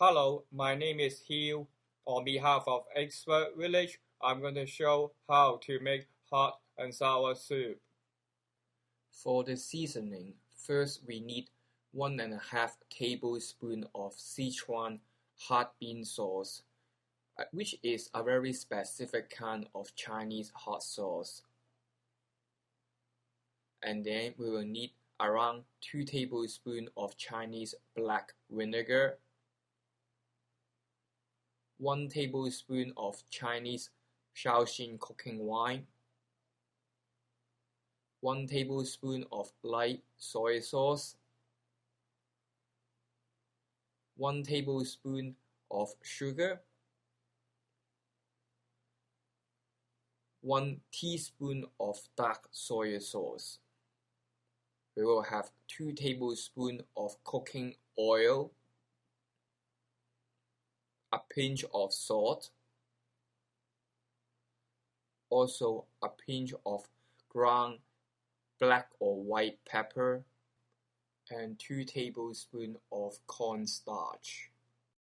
Hello, my name is Hugh. On behalf of Expert Village, I'm going to show how to make hot and sour soup. For the seasoning, first we need 1½ tablespoon of Sichuan hot bean sauce, which is a very specific kind of Chinese hot sauce. And then we will need around 2 tablespoons of Chinese black vinegar, 1 tablespoon of Chinese Shaoxing cooking wine, 1 tablespoon of light soy sauce, 1 tablespoon of sugar, 1 teaspoon of dark soy sauce. We will have 2 tablespoons of cooking oil, a pinch of salt, also a pinch of ground black or white pepper, and 2 tablespoons of cornstarch.